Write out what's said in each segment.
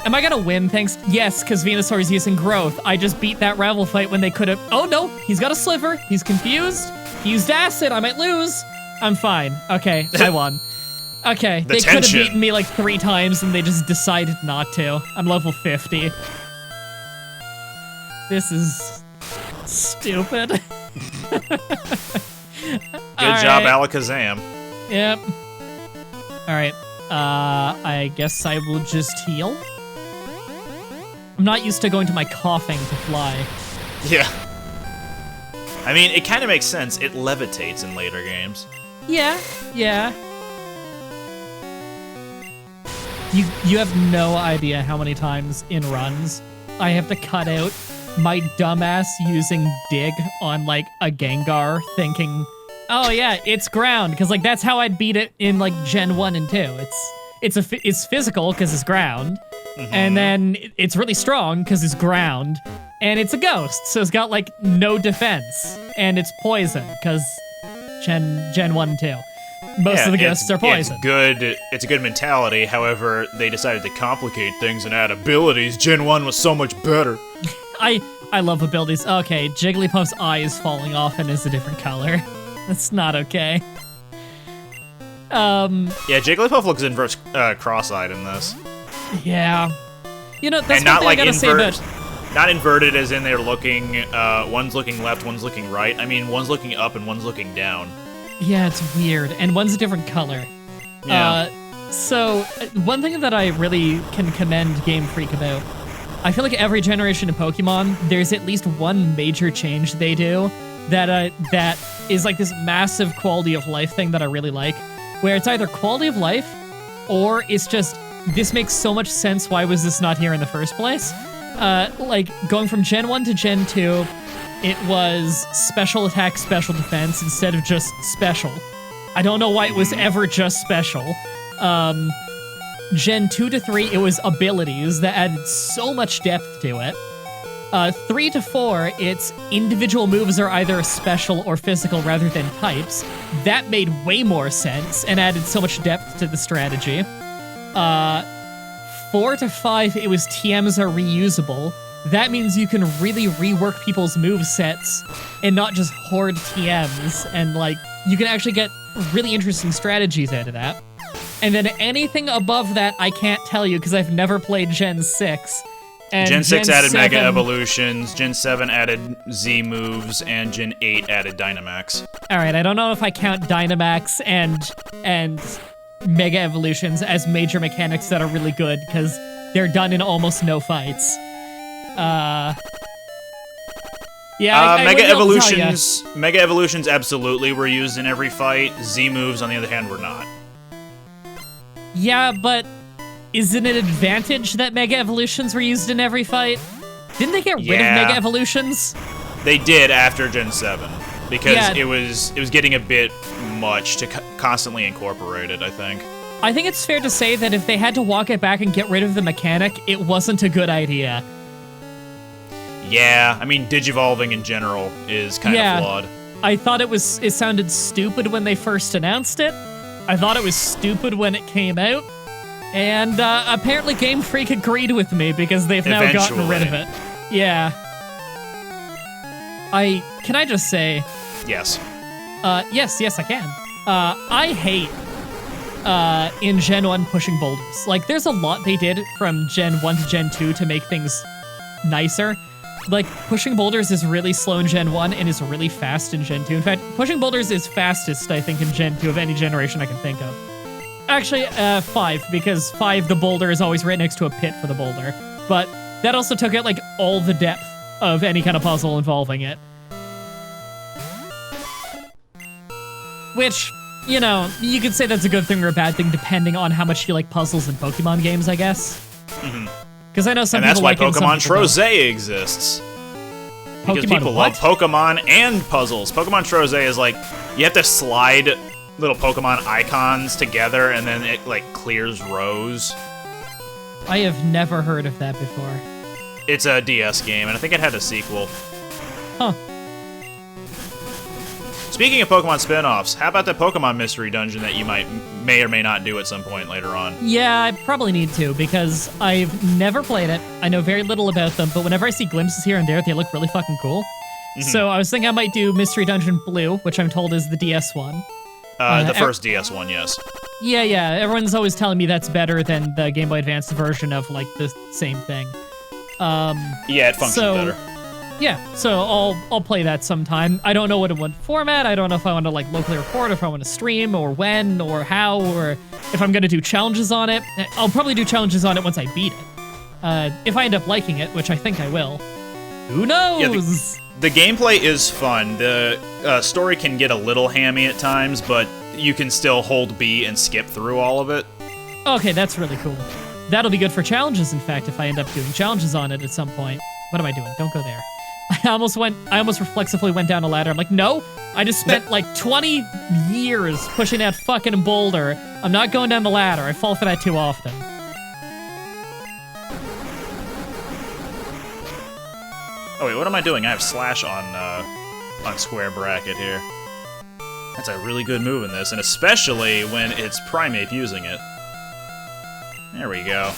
Am I gonna win thanks? Yes, because Venusaur's using growth. I just beat that Ravel fight when they could have. Oh no, he's got a sliver. He's confused. He used acid. I might lose. I'm fine. Okay, I won. Okay, they could have beaten me like 3 times and they just decided not to. I'm level 50. This is stupid. Good job, Alakazam. Yep. Alright. I guess I will just heal. I'm not used to going to my coughing to fly. Yeah. I mean, it kind of makes sense. It levitates in later games. Yeah, yeah. You have no idea how many times in runs I have to cut out my dumbass using dig on like a Gengar thinking, oh yeah, it's ground, because like that's how I'd beat it in like Gen 1 and 2. It's physical because it's ground, and then it's really strong because it's ground, and it's a ghost, so it's got like no defense, and it's poison because Gen 1 and 2. Most of the ghosts are poison. It's a good mentality. However, they decided to complicate things and add abilities. Gen 1 was so much better. I love abilities. Okay, Jigglypuff's eye is falling off and is a different color. That's not okay. Yeah, Jigglypuff looks inverse cross-eyed in this. Yeah. You know, that's and not one thing like I gotta say about... Not inverted as in they're looking, one's looking left, one's looking right. I mean, one's looking up and one's looking down. Yeah, it's weird. And one's a different color. Yeah. So, one thing that I really can commend Game Freak about, I feel like every generation of Pokemon, there's at least one major change they do that is like this massive quality of life thing that I really like, where it's either quality of life or it's just, this makes so much sense, why was this not here in the first place? Like, going from Gen 1 to Gen 2, it was special attack, special defense, instead of just special. I don't know why it was ever just special. Gen 2 to 3, it was abilities that added so much depth to it. 3 to 4, it's individual moves are either special or physical rather than types. That made way more sense and added so much depth to the strategy. 4 to 5, it was TMs are reusable. That means you can really rework people's movesets and not just hoard TMs, and like, you can actually get really interesting strategies out of that. And then anything above that, I can't tell you because I've never played Gen 6. And Gen 6 added 7... Mega Evolutions, Gen 7 added Z moves, and Gen 8 added Dynamax. Alright, I don't know if I count Dynamax and Mega Evolutions as major mechanics that are really good, because they're done in almost no fights. Yeah, Mega Evolutions absolutely were used in every fight. Z moves, on the other hand, were not. Yeah, but isn't it an advantage that Mega Evolutions were used in every fight? Didn't they get rid of Mega Evolutions? They did after Gen 7, because it was getting a bit much to constantly incorporate it, I think. I think it's fair to say that if they had to walk it back and get rid of the mechanic, it wasn't a good idea. Yeah, I mean, Digivolving in general is kind of flawed. I thought it sounded stupid when they first announced it. I thought it was stupid when it came out. And apparently Game Freak agreed with me because they've now gotten rid of it. Yeah. Can I just say... Yes. Yes, I can. I hate in Gen 1 pushing boulders. Like, there's a lot they did from Gen 1 to Gen 2 to make things nicer. Like, pushing boulders is really slow in Gen 1 and is really fast in Gen 2. In fact, pushing boulders is fastest, I think, in Gen 2 of any generation I can think of. Actually, 5, because 5, the boulder is always right next to a pit for the boulder. But that also took out, like, all the depth of any kind of puzzle involving it. Which, you know, you could say that's a good thing or a bad thing depending on how much you like puzzles in Pokemon games, I guess. Because I know some people like it. And that's why Pokemon Troze exists. Because people love Pokemon and puzzles. Pokemon Troze is like, you have to slide little Pokemon icons together and then it like clears rows. I have never heard of that before. It's a DS game, and I think it had a sequel. Huh. Speaking of Pokemon spin-offs, how about the Pokemon Mystery Dungeon that you may or may not do at some point later on? Yeah, I probably need to, because I've never played it. I know very little about them, but whenever I see glimpses here and there, they look really fucking cool. So I was thinking I might do Mystery Dungeon Blue, which I'm told is the DS one. The first DS one, yes. Yeah, everyone's always telling me that's better than the Game Boy Advance version of, like, the same thing. Yeah, it functions better. Yeah, so I'll play that sometime. I don't know what format. I don't know if I want to like locally record, if I want to stream, or when, or how, or if I'm gonna do challenges on it. I'll probably do challenges on it once I beat it. If I end up liking it, which I think I will. Who knows? Yeah, the gameplay is fun. The story can get a little hammy at times, but you can still hold B and skip through all of it. Okay, that's really cool. That'll be good for challenges, in fact, if I end up doing challenges on it at some point. What am I doing? Don't go there. I almost reflexively went down a ladder. I'm like, no, I just spent like 20 years pushing that fucking boulder. I'm not going down the ladder. I fall for that too often. Oh wait, what am I doing? I have slash on square bracket here. That's a really good move in this, and especially when it's Primeape using it. There we go.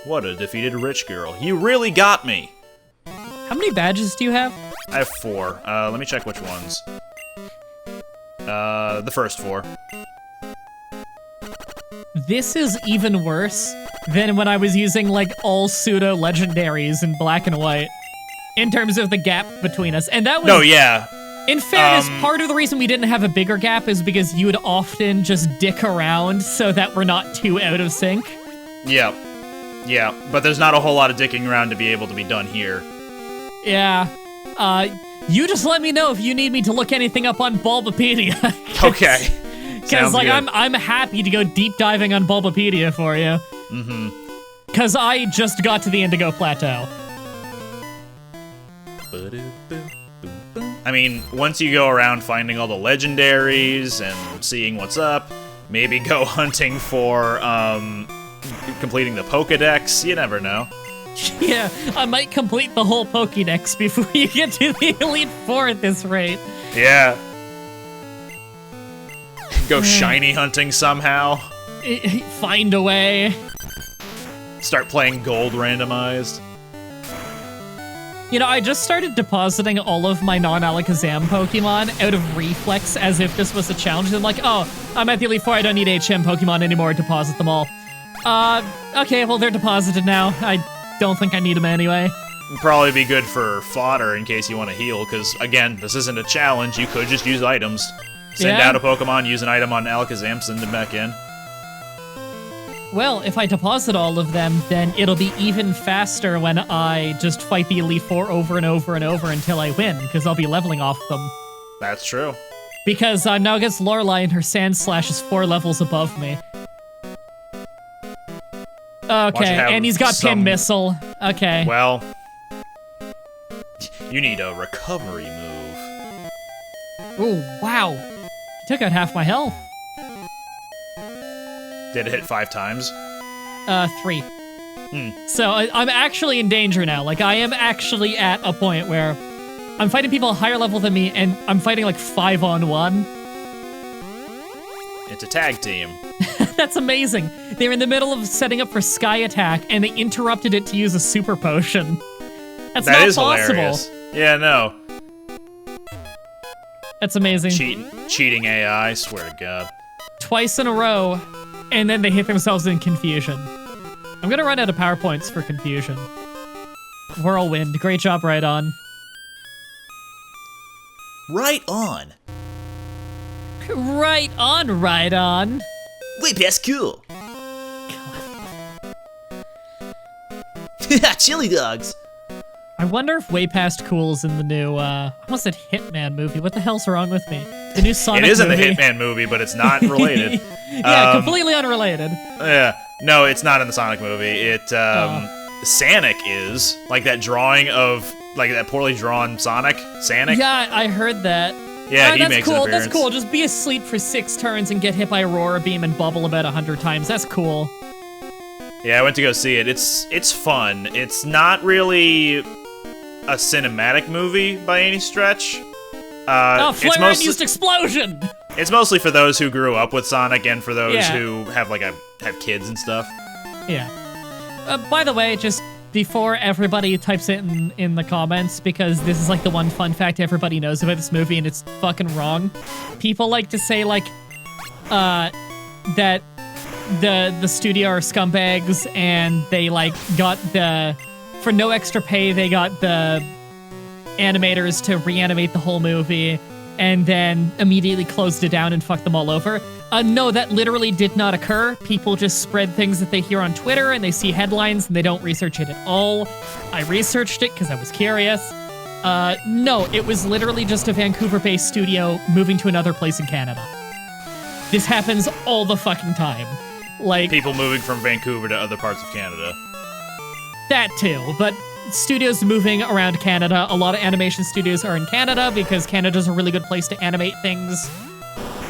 What a defeated rich girl. You really got me! How many badges do you have? I have 4. Let me check which ones. The first 4. This is even worse than when I was using, like, all pseudo-legendaries in black and white. In terms of the gap between us. And that was... No, yeah. In fairness, part of the reason we didn't have a bigger gap is because you would often just dick around so that we're not too out of sync. Yeah. Yeah, but there's not a whole lot of dicking around to be able to be done here. Yeah. You just let me know if you need me to look anything up on Bulbapedia. Okay. Because, like, I'm happy to go deep diving on Bulbapedia for you. Mm-hmm. Because I just got to the Indigo Plateau. I mean, once you go around finding all the legendaries and seeing what's up, maybe go hunting for, completing the Pokédex, you never know. Yeah, I might complete the whole Pokédex before you get to the Elite Four at this rate. Yeah. Go shiny hunting somehow. Find a way. Start playing gold randomized. You know, I just started depositing all of my non-Alakazam Pokemon out of reflex as if this was a challenge. I'm like, oh, I'm at the Elite Four, I don't need HM Pokemon anymore, deposit them all. Okay, well, they're deposited now. I don't think I need them anyway. It'd probably be good for fodder in case you want to heal, because, again, this isn't a challenge. You could just use items. Send out a Pokemon, use an item on Alakazam, send them back in. Well, if I deposit all of them, then it'll be even faster when I just fight the Elite Four over and over and over until I win, because I'll be leveling off them. That's true. Because I'm now against Lorelei and her Sand Slash is 4 levels above me. Okay, and he's got Pin Missile. Okay. Well, you need a recovery move. Oh, wow. He took out half my health. Did it hit 5 times? 3. So I'm actually in danger now. Like, I am actually at a point where I'm fighting people higher level than me, and I'm fighting like 5-on-1. It's a tag team. That's amazing. They're in the middle of setting up for Sky Attack, and they interrupted it to use a super potion. That's not possible. Hilarious. Yeah, no. That's amazing. Cheating AI, I swear to God. Twice in a row, and then they hit themselves in Confusion. I'm gonna run out of power points for Confusion. Whirlwind, great job, Right On. Right on. Right on, Right On. Way past cool. Chili dogs. I wonder if Way Past Cool's in the new, I almost said Hitman movie. What the hell's wrong with me? The new Sonic movie. It is in the Hitman movie, but it's not related. Yeah, completely unrelated. Yeah. No, it's not in the Sonic movie. Sonic is. Like that drawing of, like that poorly drawn Sonic. Sonic. Yeah, I heard that. Yeah, he makes an appearance. That's cool. Just be asleep for 6 turns and get hit by Aurora Beam and bubble about 100 times. That's cool. Yeah, I went to go see it. It's fun. It's not really a cinematic movie by any stretch. Flare-induced explosion! It's mostly for those who grew up with Sonic and for those who have kids and stuff. Yeah. By the way, just before everybody types it in the comments, because this is like the one fun fact everybody knows about this movie and it's fucking wrong. People like to say like, that the studio are scumbags and they like got for no extra pay, they got the animators to reanimate the whole movie and then immediately closed it down and fucked them all over. No, that literally did not occur. People just spread things that they hear on Twitter and they see headlines and they don't research it at all. I researched it because I was curious. No, it was literally just a Vancouver-based studio moving to another place in Canada. This happens all the fucking time. Like people moving from Vancouver to other parts of Canada. That too, but studios moving around Canada. A lot of animation studios are in Canada because Canada's a really good place to animate things.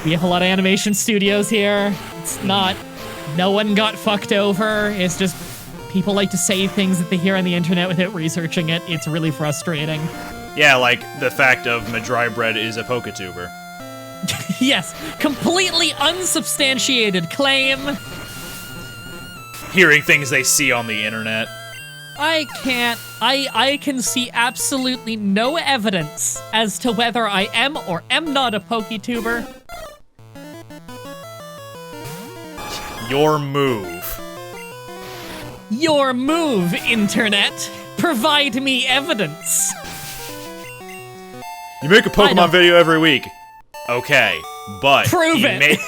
We have a lot of animation studios here. It's not, no one got fucked over. It's just people like to say things that they hear on the internet without researching it. It's really frustrating. Yeah, like the fact of mah-dry-bread is a Poketuber. Yes, completely unsubstantiated claim. Hearing things they see on the internet. I can see absolutely no evidence as to whether I am or am not a Poketuber. Your move. Your move, internet. Provide me evidence. You make a Pokemon video every week. Okay, but prove it.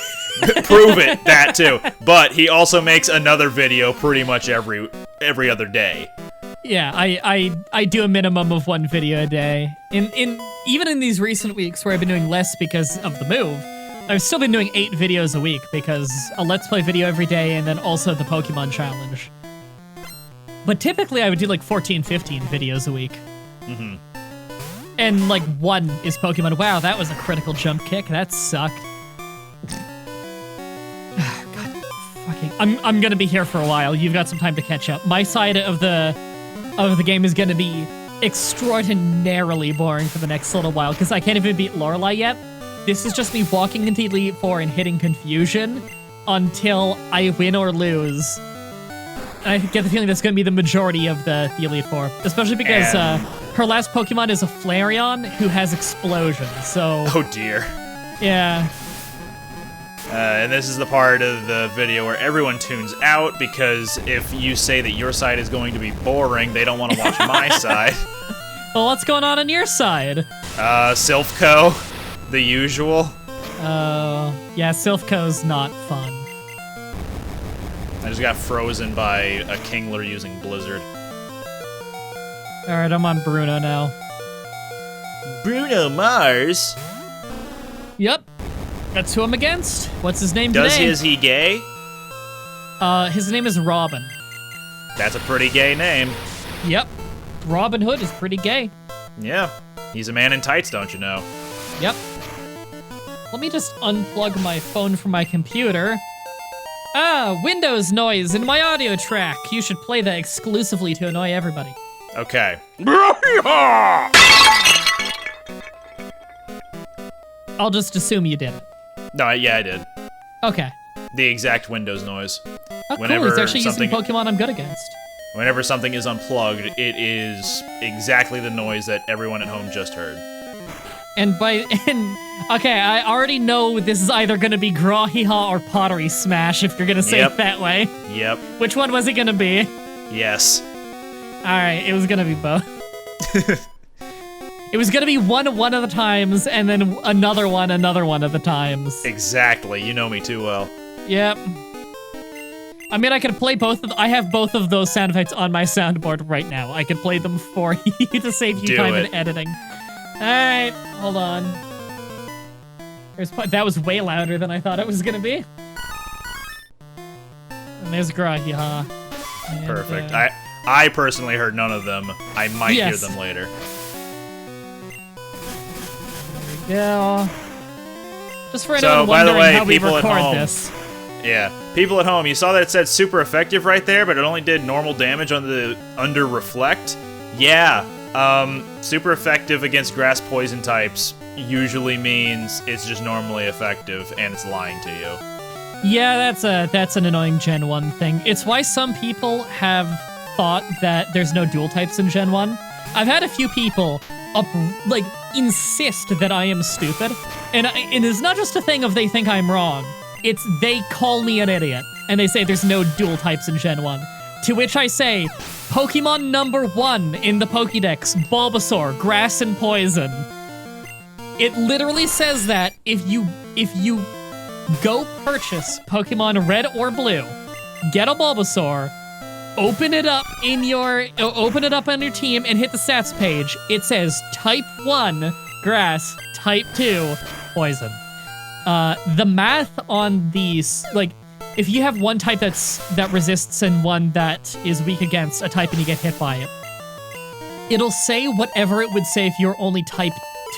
Prove it, that too. But he also makes another video pretty much every other day. Yeah, I do a minimum of one video a day. Even in these recent weeks where I've been doing less because of the move, I've still been doing 8 videos a week because a Let's Play video every day and then also the Pokemon challenge. But typically I would do like 14, 15 videos a week. Mm-hmm. And like 1 is Pokemon. Wow, that was a critical jump kick. That sucked. God, fucking. I'm gonna be here for a while. You've got some time to catch up. My side of the game is gonna be extraordinarily boring for the next little while because I can't even beat Lorelei yet. This is just me walking into Elite Four and hitting Confusion until I win or lose. And I get the feeling that's going to be the majority of the Elite Four, especially because her last Pokemon is a Flareon who has Explosion, so... Oh dear. Yeah. And this is the part of the video where everyone tunes out because if you say that your side is going to be boring, they don't want to watch my side. Well, what's going on your side? Silph Co. The usual. Yeah, Silph Co's not fun. I just got frozen by a Kingler using Blizzard. Alright, I'm on Bruno now. Bruno Mars? Yep. That's who I'm against. What's his name today? Is he gay? His name is Robin. That's a pretty gay name. Yep. Robin Hood is pretty gay. Yeah. He's a man in tights, don't you know? Yep. Let me just unplug my phone from my computer. Windows noise in my audio track. You should play that exclusively to annoy everybody. Okay. I'll just assume you did it. No, yeah, I did. Okay. The exact Windows noise. Oh, cool. He's actually using Pokemon I'm good against. Whenever something is unplugged, it is exactly the noise that everyone at home just heard. Okay, I already know this is either gonna be Grahiha or Pottery Smash if you're gonna say it that way. Yep. Which one was it gonna be? Yes. Alright, it was gonna be both. It was gonna be one of the times, and then another one of the times. Exactly, you know me too well. Yep. I mean, I could play I have both of those sound effects on my soundboard right now. I could play them for you to save you time in editing. Alright, hold on. That was way louder than I thought it was gonna be. And there's Grahiha. Perfect. I personally heard none of them. I might hear them later. There we go. Just for anyone wondering how we record this. Yeah, people at home, you saw that it said super effective right there, but it only did normal damage under reflect. Yeah, super effective against grass poison types. usually means it's just normally effective and it's lying to you. Yeah, that's an annoying Gen 1 thing. It's why some people have thought that there's no dual types in Gen 1. I've had a few people insist that I am stupid, and it's not just a thing of they think I'm wrong. It's they call me an idiot, and they say there's no dual types in Gen 1. To which I say, Pokemon number 1 in the Pokédex, Bulbasaur, Grass and Poison. It literally says that if you go purchase Pokemon Red or Blue, get a Bulbasaur, open it up on your team and hit the stats page. It says Type 1, Grass, Type 2, Poison. The math on these, if you have one type that resists and one that is weak against a type and you get hit by it, it'll say whatever it would say if you're only Type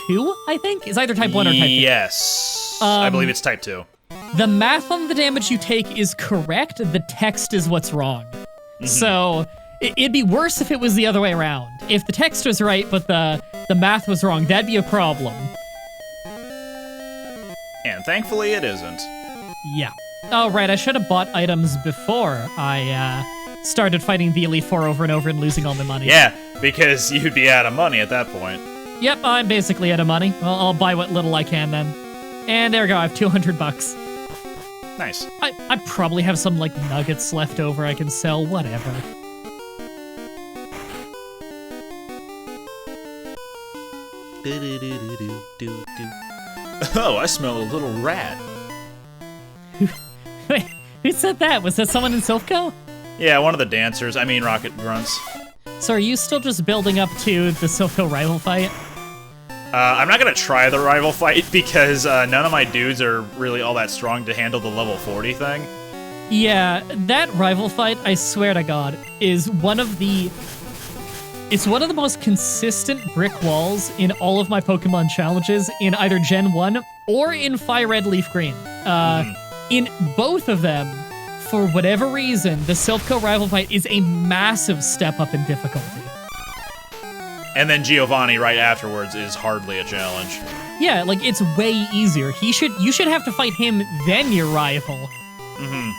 2, I think? It's either Type 1 or Type 2. Yes. I believe it's Type 2. The math on the damage you take is correct. The text is what's wrong. Mm-hmm. So it'd be worse if it was the other way around. If the text was right, but the math was wrong, that'd be a problem. And thankfully it isn't. Yeah. Oh, right, I should have bought items before I started fighting the Elite Four over and over and losing all my money. Yeah, because you'd be out of money at that point. Yep, I'm basically out of money. I'll buy what little I can then. And there we go, I have $200. Nice. I probably have some, nuggets left over I can sell, whatever. Oh, I smell a little rat. Wait, who said that? Was that someone in Silph Co? Yeah, one of the dancers. I mean, Rocket Grunts. So are you still just building up to the Silph Co rival fight? I'm not gonna try the rival fight because none of my dudes are really all that strong to handle the level 40 thing. Yeah, that rival fight, I swear to God, is one of the most consistent brick walls in all of my Pokemon challenges in either Gen 1 or in Fire Red Leaf Green. In both of them, for whatever reason, the Silph Co rival fight is a massive step up in difficulty. And then Giovanni right afterwards is hardly a challenge. Yeah, it's way easier. You should have to fight him, then your rival. Mm-hmm.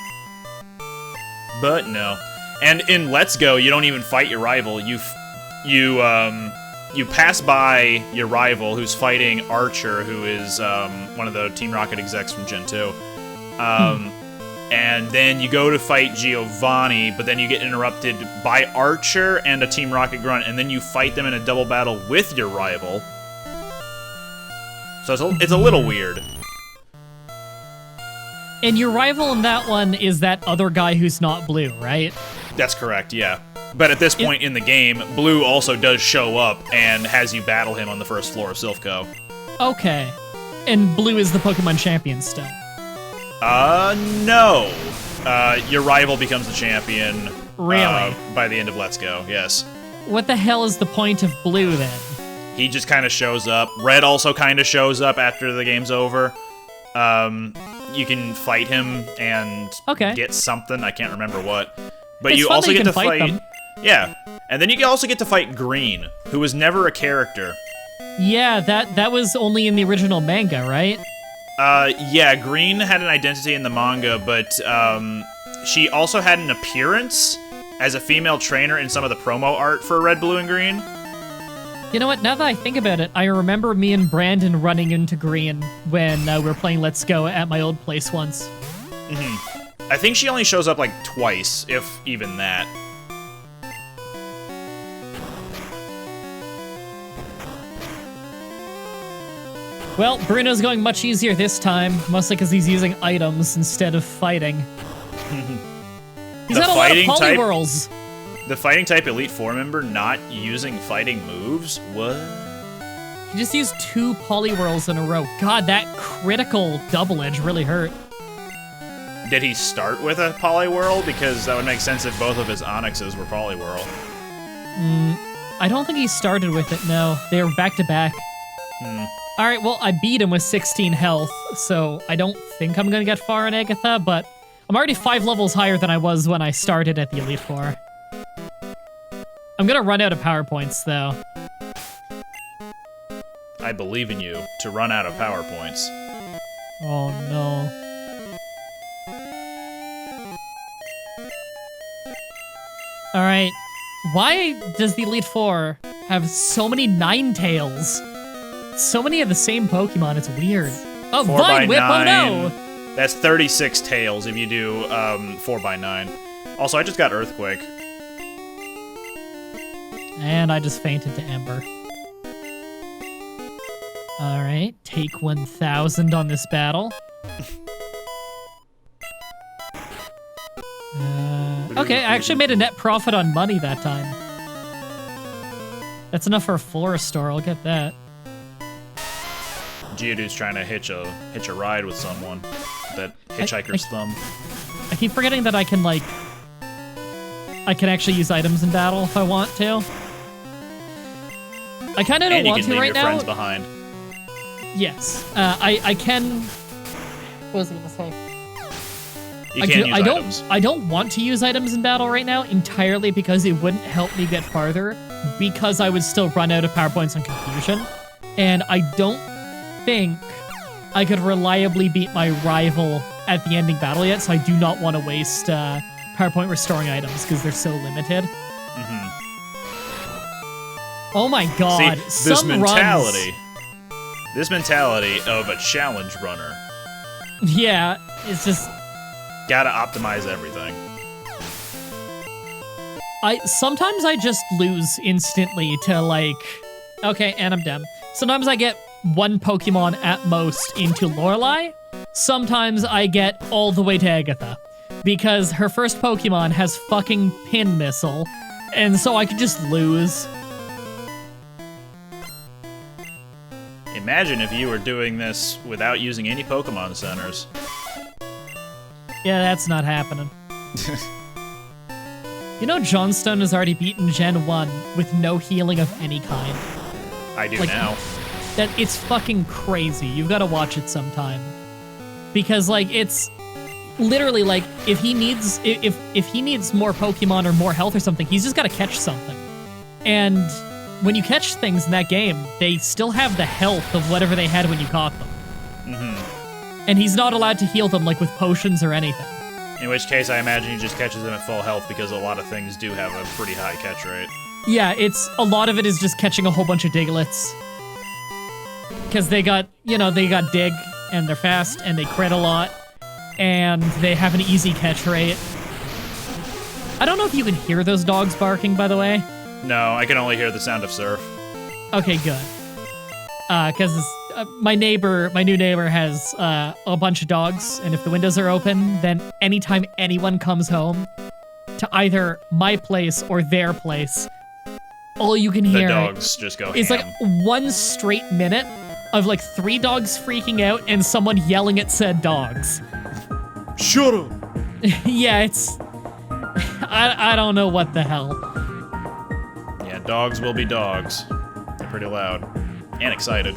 But no. And in Let's Go, you don't even fight your rival. You pass by your rival who's fighting Archer, who is one of the Team Rocket execs from Gen 2. And then you go to fight Giovanni, but then you get interrupted by Archer and a Team Rocket Grunt, and then you fight them in a double battle with your rival. So it's a little weird. And your rival in that one is that other guy who's not blue, right? That's correct, yeah. But at this point in the game, Blue also does show up and has you battle him on the first floor of Silph Co. Okay. And Blue is the Pokemon champion still. No. Your rival becomes the champion. Really? By the end of Let's Go, yes. What the hell is the point of Blue, then? He just kind of shows up. Red also kind of shows up after the game's over. You can fight him and get something. I can't remember what. But it's you fun also that you get to can fight them. Yeah. And then you also get to fight Green, who was never a character. Yeah, that was only in the original manga, right? Yeah, Green had an identity in the manga, but she also had an appearance as a female trainer in some of the promo art for Red, Blue, and Green. You know what? Now that I think about it, I remember me and Brandon running into Green when we were playing Let's Go at my old place once. Mm-hmm. I think she only shows up twice, if even that. Well, Bruno's going much easier this time, mostly because he's using items instead of fighting. He's got a lot of Poliwhirls. The fighting type Elite Four member not using fighting moves? What? He just used 2 Poliwhirls in a row. God, that critical double edge really hurt. Did he start with a Poliwhirl? Because that would make sense if both of his Onyxes were Poliwhirl. I don't think he started with it, no. They were back to back. Alright, well, I beat him with 16 health, so I don't think I'm gonna get far in Agatha, but I'm already 5 levels higher than I was when I started at the Elite Four. I'm gonna run out of PowerPoints, though. I believe in you, to run out of PowerPoints. Oh no. Alright. Why does the Elite Four have so mmany Ninetales? So many of the same Pokemon, it's weird. Oh, Vine Whip, oh no! That's 36 tails if you do 4x9. Also, I just got Earthquake. And I just fainted to Ember. Alright, take 1,000 on this battle. Okay, I actually made a net profit on money that time. That's enough for a Floristore, I'll get that. Geodude's trying to hitch a ride with someone. That hitchhiker's thumb. I keep forgetting that I can, like... I can actually use items in battle if I want to. I kind of don't want to right now. And you can leave your friends behind. Yes. I can... What was I gonna say? You can't use items. I don't want to use items in battle right now entirely because it wouldn't help me get farther, because I would still run out of PowerPoints on Confusion, and I don't think I could reliably beat my rival at the ending battle yet, so I do not want to waste PowerPoint restoring items because they're so limited. Mm-hmm. Oh my god. See, this mentality of a challenge runner. Yeah, it's just... Gotta optimize everything. Sometimes I just lose instantly to, like... Okay, and I'm done. Sometimes I get one Pokemon at most into Lorelei. Sometimes I get all the way to Agatha. Because her first Pokemon has fucking Pin Missile, and so I could just lose. Imagine if you were doing this without using any Pokemon Centers. Yeah, that's not happening. You know Johnstone has already beaten Gen 1 with no healing of any kind. I do now. It's fucking crazy. You've got to watch it sometime. Because, like, it's literally, like, if he needs more Pokemon or more health or something, he's just got to catch something. And when you catch things in that game, they still have the health of whatever they had when you caught them. Mm-hmm. And he's not allowed to heal them, like, with potions or anything. In which case, I imagine he just catches them at full health, because a lot of things do have a pretty high catch rate. Yeah, a lot of it is just catching a whole bunch of Digletts. Because they got Dig, and they're fast, and they crit a lot, and they have an easy catch rate. I don't know if you can hear those dogs barking, by the way. No, I can only hear the sound of surf. Okay, good. Because my new neighbor has a bunch of dogs, and if the windows are open, then anytime anyone comes home to either my place or their place, all you can hear the dogs just go is ham. Like 1 straight minute of like 3 dogs freaking out and someone yelling at said dogs. Shut up! Yeah, it's... I don't know what the hell. Yeah, dogs will be dogs. They're pretty loud. And excited.